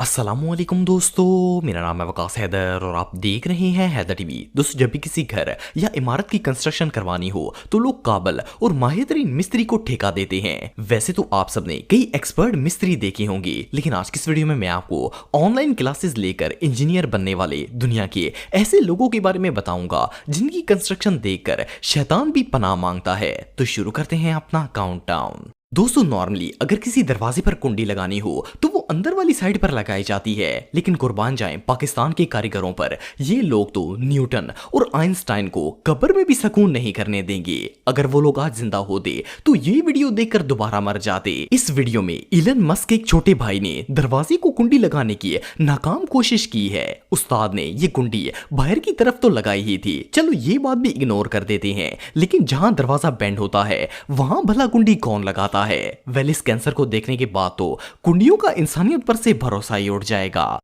अस्सलामुअलैकुम दोस्तों, मेरा नाम है वकास हैदर और आप देख रहे हैं हैदर टीवी। दोस्तों, जब भी किसी घर या इमारत की कंस्ट्रक्शन करवानी हो तो लोग काबिल और माहिर मिस्त्री को ठेका देते हैं। वैसे तो आप सबने कई एक्सपर्ट मिस्त्री देखे होंगे, लेकिन आज की इस वीडियो में मैं आपको ऑनलाइन क्लासेस लेकर इंजीनियर बनने वाले दुनिया के ऐसे लोगों के बारे में बताऊंगा जिनकी कंस्ट्रक्शन देखकर शैतान भी पनाह मांगता है। तो शुरू करते हैं अपना काउंटडाउन। दोस्तों, नॉर्मली अगर किसी दरवाजे पर कुंडी लगानी हो तो वो अंदर वाली साइड पर लगाई जाती है, लेकिन कुर्बान जाएं पाकिस्तान के कारीगरों पर, ये लोग तो न्यूटन और आइंस्टाइन को कब्र में भी सुकून नहीं करने देंगे। अगर वो लोग आज जिंदा होते तो ये वीडियो देखकर दोबारा मर जाते। इस वीडियो में इलन मस्क के एक छोटे भाई ने दरवाजे को कुंडी लगाने की नाकाम कोशिश की है। उस्ताद ने ये कुंडी बाहर की तरफ तो लगाई ही थी, चलो ये बात भी इग्नोर कर देते हैं, लेकिन जहां दरवाजा बेंड होता है वहां भला कुंडी कौन लगाता है? वेल, इस कैंसर को देखने के बाद तो कुंडियों का इंसानियत पर से भरोसा ही उठ जाएगा।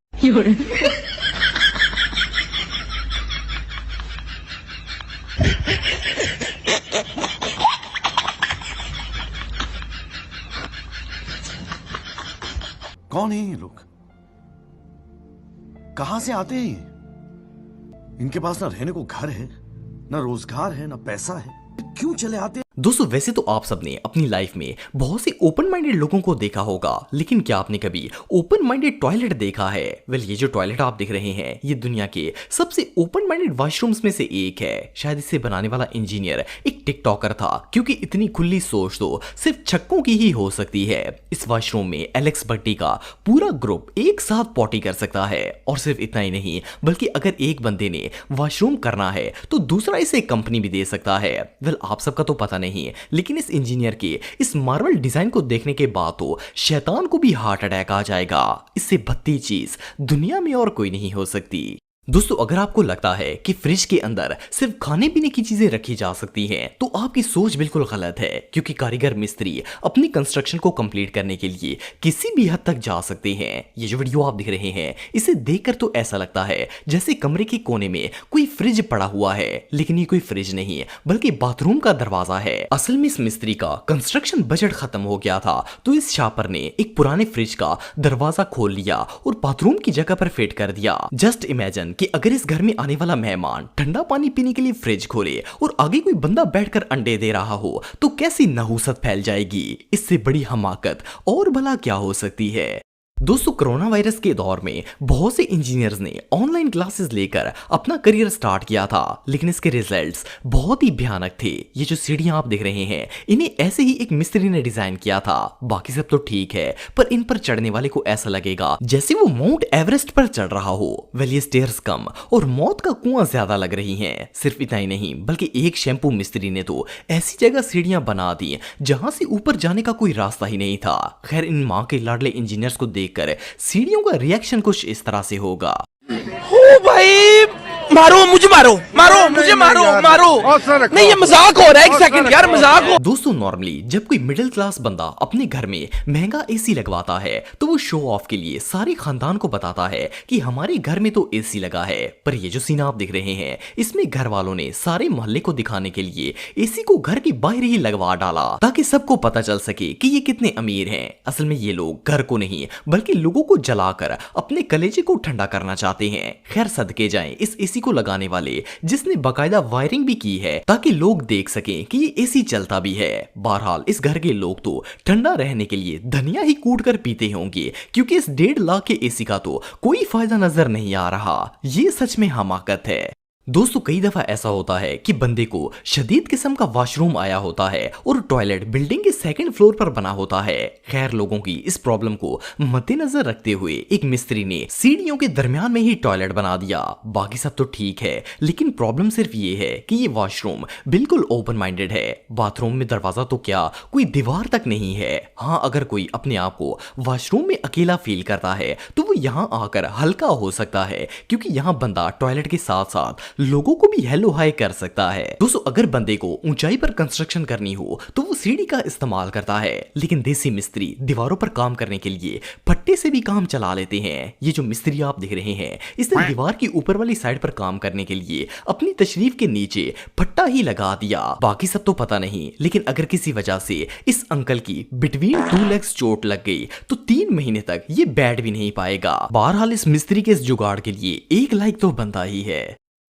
कौन है ये लोग? कहां से आते हैं ये? इनके पास ना रहने को घर है, ना रोजगार है, ना पैसा है, क्यों चले आते हैं? दोस्तों, वैसे तो आप सबने अपनी लाइफ में बहुत से ओपन माइंडेड लोगों को देखा होगा, लेकिन क्या आपने कभी ओपन माइंडेड टॉयलेट देखा है? वेल, ये जो टॉयलेट आप देख रहे हैं ये दुनिया के सबसे ओपन माइंडेड वॉशरूम्स में से एक है। शायद इसे बनाने वाला इंजीनियर एक टिकटॉकर था, क्योंकि इतनी खुली सोच तो सिर्फ छक्कों की ही हो सकती है। इस वॉशरूम में एलेक्स भट्टी का पूरा ग्रुप एक साथ पॉटी कर सकता है, और सिर्फ इतना ही नहीं बल्कि अगर एक बंदे ने वॉशरूम करना है तो दूसरा इसे कंपनी भी दे सकता है। वेल, आप सबका तो पता नहीं, लेकिन इस इंजीनियर के इस मार्वल डिजाइन को देखने के बाद तो शैतान को भी हार्ट अटैक आ जाएगा। इससे बदतर चीज दुनिया में और कोई नहीं हो सकती। दोस्तों, अगर आपको लगता है कि फ्रिज के अंदर सिर्फ खाने पीने की चीजें रखी जा सकती हैं, तो आपकी सोच बिल्कुल गलत है, क्योंकि कारीगर मिस्त्री अपनी कंस्ट्रक्शन को कंप्लीट करने के लिए किसी भी हद तक जा सकते हैं। ये जो वीडियो आप देख रहे हैं इसे देखकर तो ऐसा लगता है जैसे कमरे के कोने में कोई फ्रिज पड़ा हुआ है, लेकिन ये कोई फ्रिज नहीं बल्कि बाथरूम का दरवाजा है। असल में इस मिस्त्री का कंस्ट्रक्शन बजट खत्म हो गया था, तो इस शापर ने एक पुराने फ्रिज का दरवाजा खोल लिया और बाथरूम की जगह पर फिट कर दिया। जस्ट इमेजिन कि अगर इस घर में आने वाला मेहमान ठंडा पानी पीने के लिए फ्रिज खोले और आगे कोई बंदा बैठकर अंडे दे रहा हो तो कैसी नहूसत फैल जाएगी। इससे बड़ी हमाकत और भला क्या हो सकती है? दोस्तों, कोरोना वायरस के दौर में बहुत से इंजीनियर्स ने ऑनलाइन क्लासेस लेकर अपना करियर स्टार्ट किया था, लेकिन इसके रिजल्ट्स बहुत ही भयानक थे। ये जो सीढ़ियां आप देख रहे हैं इन्हें ऐसे ही एक मिस्त्री ने डिजाइन किया था। बाकी सब तो ठीक है, पर इन पर चढ़ने वाले को ऐसा लगेगा जैसे वो माउंट एवरेस्ट पर चढ़ रहा हो। वेल, ये स्टेयर्स कम और मौत का कुआं ज्यादा लग रही हैं। सिर्फ इतना ही नहीं बल्कि एक शैम्पू मिस्त्री ने तो ऐसी जगह सीढ़ियां बना दी जहां से ऊपर जाने का कोई रास्ता ही नहीं था। खैर, इन माँ के लाडले इंजीनियर्स को देखकर सीढ़ियों का रिएक्शन कुछ इस तरह से होगा। ओ भाई, मारो मुझे, मारो मारो मुझे, मारो मारो। नहीं, ये मजाक हो रहा है, एक सेकंड यार, मजाक हो। दोस्तों, नॉर्मली जब कोई मिडिल क्लास बंदा अपने घर में महंगा एसी लगवाता है तो वो शो ऑफ के लिए सारे खानदान को बताता है कि हमारे घर में तो एसी लगा है। पर ये जो सीन आप देख रहे हैं इसमें घर वालों ने सारे मोहल्ले को दिखाने के लिए एसी को घर के बाहर ही लगवा डाला, ताकि सबको पता चल सके कि ये कितने अमीर हैं। असल में ये लोग घर को नहीं बल्कि लोगों को जलाकर अपने कलेजे को ठंडा करना चाहते हैं। खैर, सदके जाएं इस एसी को लगाने वाले जिसने बाकायदा वायरिंग भी की है, ताकि लोग देख सकें कि ये एसी चलता भी है। बहरहाल, इस घर के लोग तो ठंडा रहने के लिए धनिया ही कूट कर पीते होंगे, क्योंकि इस 1.5 लाख के एसी का तो कोई फायदा नजर नहीं आ रहा। ये सच में हमाकत है। दोस्तों, कई दफा ऐसा होता है कि बंदे को शदीद किस्म का वॉशरूम आया होता है और टॉयलेट बिल्डिंग के सेकंड फ्लोर पर बना होता है। खैर, लोगों की इस प्रॉब्लम को मद्देनजर रखते हुए एक मिस्त्री ने सीढ़ियों के दरमियान में ही टॉयलेट बना दिया। बाकी सब तो ठीक है, लेकिन प्रॉब्लम सिर्फ ये है कि ये वॉशरूम बिल्कुल ओपन माइंडेड है। बाथरूम में दरवाजा तो क्या कोई दीवार तक नहीं है। हाँ, अगर कोई अपने आप को वॉशरूम में अकेला फील करता है तो वो यहाँ आकर हल्का हो सकता है, क्योंकि यहाँ बंदा टॉयलेट के साथ साथ लोगों को भी हेलो हाय कर सकता है। दोस्तों अगर बंदे को ऊंचाई पर कंस्ट्रक्शन करनी हो तो वो सीढ़ी का इस्तेमाल करता है, लेकिन देसी मिस्त्री दीवारों पर काम करने के लिए फट्टे से भी काम चला लेते हैं। ये जो मिस्त्री आप देख रहे हैं इसने दीवार की ऊपर वाली साइड पर काम करने के लिए अपनी तशरीफ के नीचे फट्टा ही लगा दिया। बाकी सब तो पता नहीं, लेकिन अगर किसी वजह से इस अंकल की बिटवीन टू लेग्स चोट लग गई तो 3 महीने तक ये बैठ भी नहीं पाएगा। बहरहाल इस मिस्त्री के इस जुगाड़ के लिए 1 लाइक तो बनता ही है।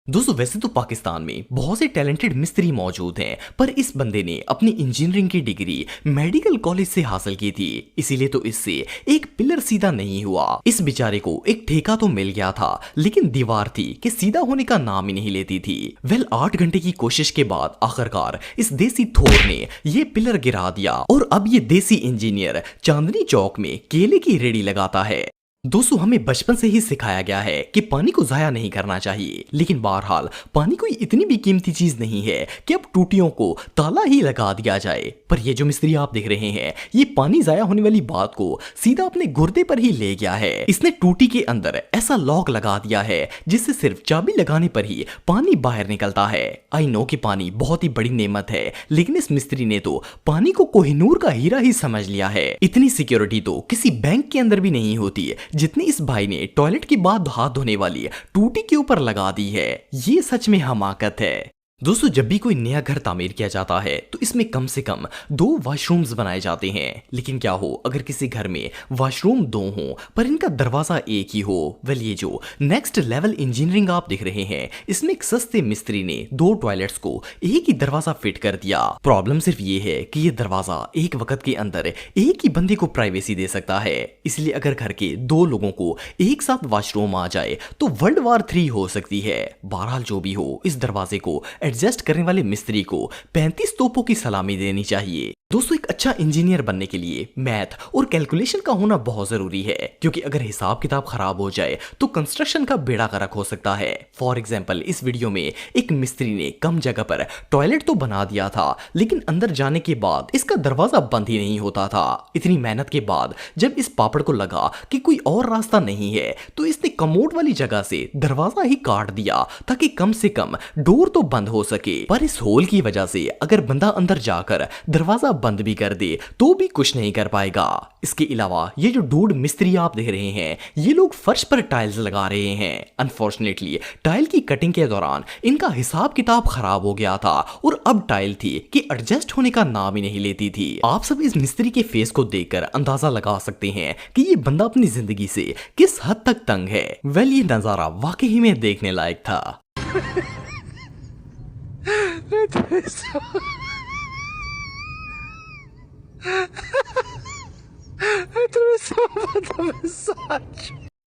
दोस्तों वैसे तो पाकिस्तान में बहुत से टैलेंटेड मिस्त्री मौजूद हैं, पर इस बंदे ने अपनी इंजीनियरिंग की डिग्री मेडिकल कॉलेज से हासिल की थी, इसीलिए तो इससे एक पिलर सीधा नहीं हुआ। इस बेचारे को एक ठेका तो मिल गया था, लेकिन दीवार थी कि सीधा होने का नाम ही नहीं लेती थी। 8 घंटे की कोशिश के बाद आखिरकार इस देसी थोर ने ये पिलर गिरा दिया और अब ये देसी इंजीनियर चांदनी चौक में केले की रेडी लगाता है। दोस्तों हमें बचपन से ही सिखाया गया है कि पानी को जाया नहीं करना चाहिए, लेकिन बहरहाल पानी कोई इतनी भी कीमती चीज नहीं है कि अब टूटियों को ताला ही लगा दिया जाए। पर ये जो मिस्त्री आप देख रहे हैं ये पानी जाया होने वाली बात को सीधा अपने गुर्दे पर ही ले गया है। इसने टूटी के अंदर ऐसा लॉक लगा दिया है जिससे सिर्फ चाबी लगाने पर ही पानी बाहर निकलता है। आई नो कि पानी बहुत ही बड़ी नेमत है, लेकिन इस मिस्त्री ने तो पानी को कोहिनूर का हीरा ही समझ लिया है। इतनी सिक्योरिटी तो किसी बैंक के अंदर भी नहीं होती जितनी इस भाई ने टॉयलेट के बाद हाथ धोने वाली टूटी के ऊपर लगा दी है। ये सच में हमाकत है। दोस्तों जब भी कोई नया घर तामीर किया जाता है तो इसमें कम से कम 2 वॉशरूम्स बनाए जाते हैं, लेकिन क्या हो अगर किसी घर में वॉशरूम 2 हो पर इनका दरवाजा एक ही हो। वेल ये जो नेक्स्ट लेवल इंजीनियरिंग आप देख रहे हैं इसमें एक सस्ते मिस्त्री ने 2 टॉयलेट्स को एक ही दरवाजा फिट कर दिया। प्रॉब्लम सिर्फ ये है कि ये दरवाजा एक वक्त के अंदर एक ही बंदे को प्राइवेसी दे सकता है, इसलिए अगर घर के 2 लोगों को एक साथ वॉशरूम आ जाए तो वर्ल्ड वॉर 3 हो सकती है। बहरहाल जो भी हो इस दरवाजे को एडजस्ट करने वाले मिस्त्री को 35 तोपों की सलामी देनी चाहिए। दोस्तों एक अच्छा इंजीनियर बनने के लिए मैथ और कैलकुलेशन का होना बहुत जरूरी है, क्योंकि अगर हिसाब किताब खराब हो जाए तो कंस्ट्रक्शन का बेड़ा गर्क हो सकता है। फॉर एग्जांपल इस वीडियो में एक मिस्त्री ने कम जगह पर टॉयलेट तो बना दिया था, लेकिन अंदर जाने के बाद इसका दरवाजा बंद ही नहीं होता था। इतनी मेहनत के बाद जब इस पापड़ को लगा कि कोई और रास्ता नहीं है तो इसने कमोड वाली जगह से दरवाजा ही काट दिया ताकि कम से कम डोर तो बंद हो सके। पर इस होल की वजह से अगर बंदा अंदर जाकर दरवाजा बंद भी कर दे तो भी कुछ नहीं कर पाएगा। इसके अलावा ये जो डूड मिस्त्री आप देख रहे हैं ये लोग फर्श पर टाइल्स लगा रहे हैं। अनफॉर्चुनेटली टाइल की कटिंग के दौरान इनका हिसाब किताब खराब हो गया था और अब टाइल थी कि एडजस्ट होने का नाम ही नहीं लेती थी। आप सब इस मिस्त्री के फेस को देखकर अंदाजा लगा सकते हैं कि ये बंदा अपनी जिंदगी से किस हद तक तंग है। वेल ये नजारा वाकई में देखने लायक था।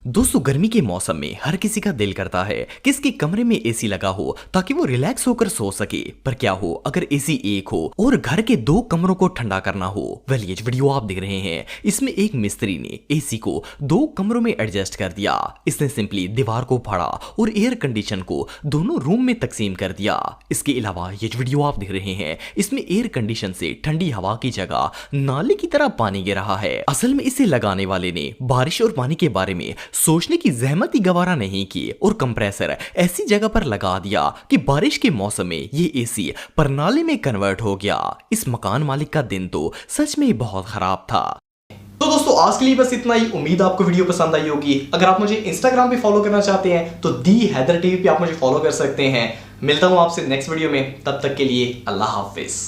दोस्तों गर्मी के मौसम में हर किसी का दिल करता है कि इसके कमरे में एसी लगा हो ताकि वो रिलैक्स होकर सो सके। पर क्या हो अगर एसी एक हो और घर के 2 कमरों को ठंडा करना हो। वेल ये वीडियो आप देख रहे हैं इसमें एक मिस्त्री ने एसी को 2 कमरों में एडजस्ट कर दिया। इसने सिंपली दीवार को फाड़ा और एयर कंडीशन को दोनों रूम में तकसीम कर दिया। इसके अलावा ये वीडियो आप देख रहे हैं इसमें एयर कंडीशन से ठंडी हवा की जगह नाले की तरह पानी गिर रहा है। असल में इसे लगाने वाले ने बारिश और पानी के बारे में सोचने की जहमत ही गवारा नहीं की और कंप्रेसर ऐसी जगह पर लगा दिया कि बारिश के मौसम में ये एसी परनाले में कन्वर्ट हो गया। इस मकान मालिक का दिन तो सच में बहुत खराब था। तो दोस्तों आज के लिए बस इतना ही। उम्मीद आपको वीडियो पसंद आई होगी। अगर आप मुझे इंस्टाग्राम पे फॉलो करना चाहते हैं तो दी हैदर टीवी पे आप मुझे फॉलो कर सकते हैं। मिलता हूं आपसे नेक्स्ट वीडियो में, तब तक के लिए अल्लाह हाफिज।